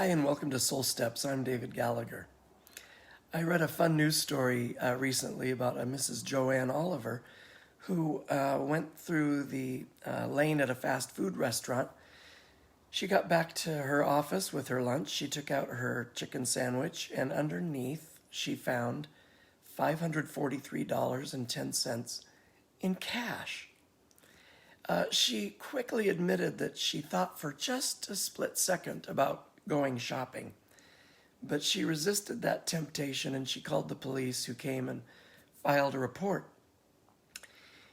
Hi, and welcome to Soul Steps. I'm David Gallagher. I read a fun news story recently about a Mrs. Joanne Oliver who went through the lane at a fast food restaurant. She got back to her office with her lunch. She took out her chicken sandwich, and underneath she found $543.10 in cash. She quickly admitted that she thought for just a split second about going shopping. But she resisted that temptation and she called the police, who came and filed a report.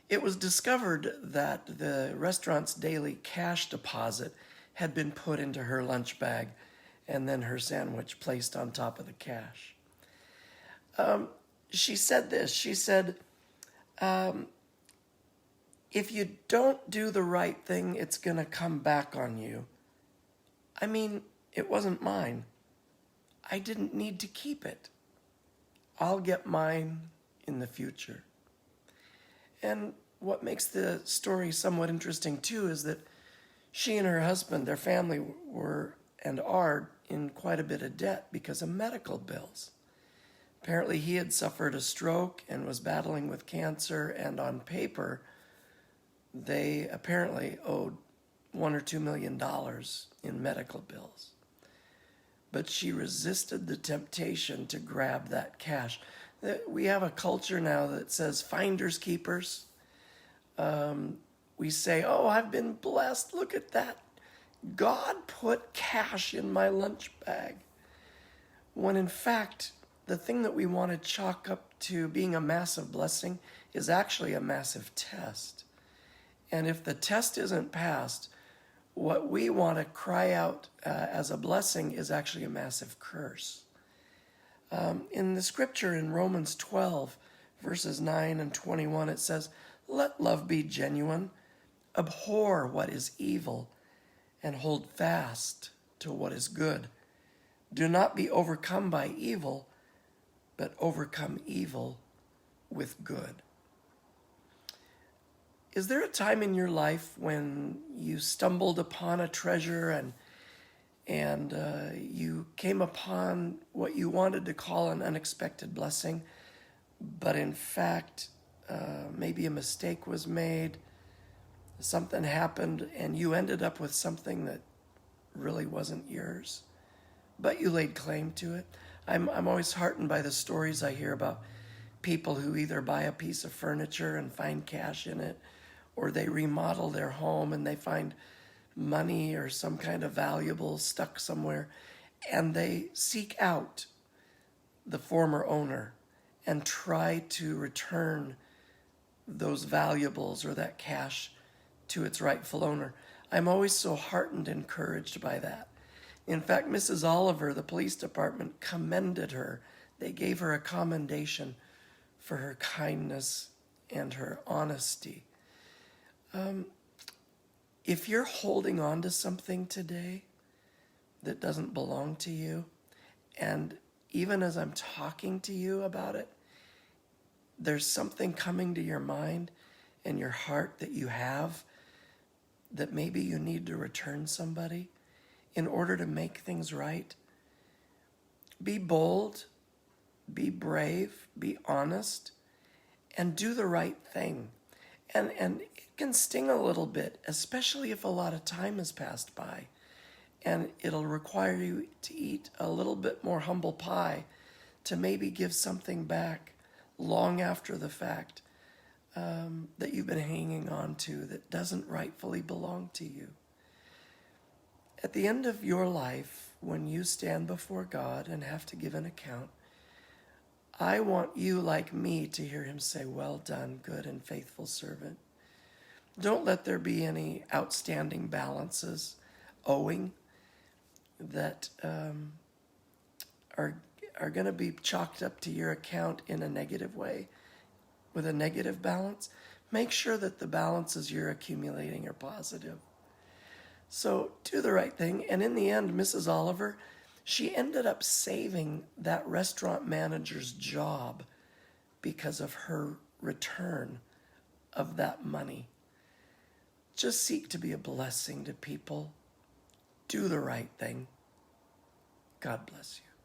It was discovered that the restaurant's daily cash deposit had been put into her lunch bag and then her sandwich placed on top of the cash. She said this. She said, if you don't do the right thing, it's going to come back on you. I mean, it wasn't mine. I didn't need to keep it. I'll get mine in the future. And what makes the story somewhat interesting too is that she and her husband, their family, were and are in quite a bit of debt because of medical bills. Apparently he had suffered a stroke and was battling with cancer, and on paper they apparently owed $1 or $2 million in medical bills. But she resisted the temptation to grab that cash. We have a culture now that says finders keepers. We say, oh, I've been blessed. Look at that. God put cash in my lunch bag. When in fact, the thing that we want to chalk up to being a massive blessing is actually a massive test. And if the test isn't passed, what we want to cry out as a blessing is actually a massive curse. In the scripture in Romans 12, verses 9 and 21, it says, let love be genuine, abhor what is evil, and hold fast to what is good. Do not be overcome by evil, but overcome evil with good. Is there a time in your life when you stumbled upon a treasure and you came upon what you wanted to call an unexpected blessing, but in fact, maybe a mistake was made, something happened, and you ended up with something that really wasn't yours, but you laid claim to it? I'm always heartened by the stories I hear about people who either buy a piece of furniture and find cash in it, or they remodel their home and they find money or some kind of valuable stuck somewhere, and they seek out the former owner and try to return those valuables or that cash to its rightful owner. I'm always so heartened and encouraged by that. In fact, Mrs. Oliver, the police department, commended her. They gave her a commendation for her kindness and her honesty. If you're holding on to something today that doesn't belong to you, and even as I'm talking to you about it, there's something coming to your mind and your heart that you have that maybe you need to return somebody in order to make things right, be bold, be brave, be honest, and do the right thing. And it can sting a little bit, especially if a lot of time has passed by. And it'll require you to eat a little bit more humble pie to maybe give something back long after the fact that you've been hanging on to that doesn't rightfully belong to you. At the end of your life, when you stand before God and have to give an account, I want you, like me, to hear him say, well done, good and faithful servant. Don't let there be any outstanding balances owing that are going to be chalked up to your account in a negative way, with a negative balance. Make sure that the balances you're accumulating are positive. So do the right thing. And in the end, Mrs. Oliver, she ended up saving that restaurant manager's job because of her return of that money. Just seek to be a blessing to people. Do the right thing. God bless you.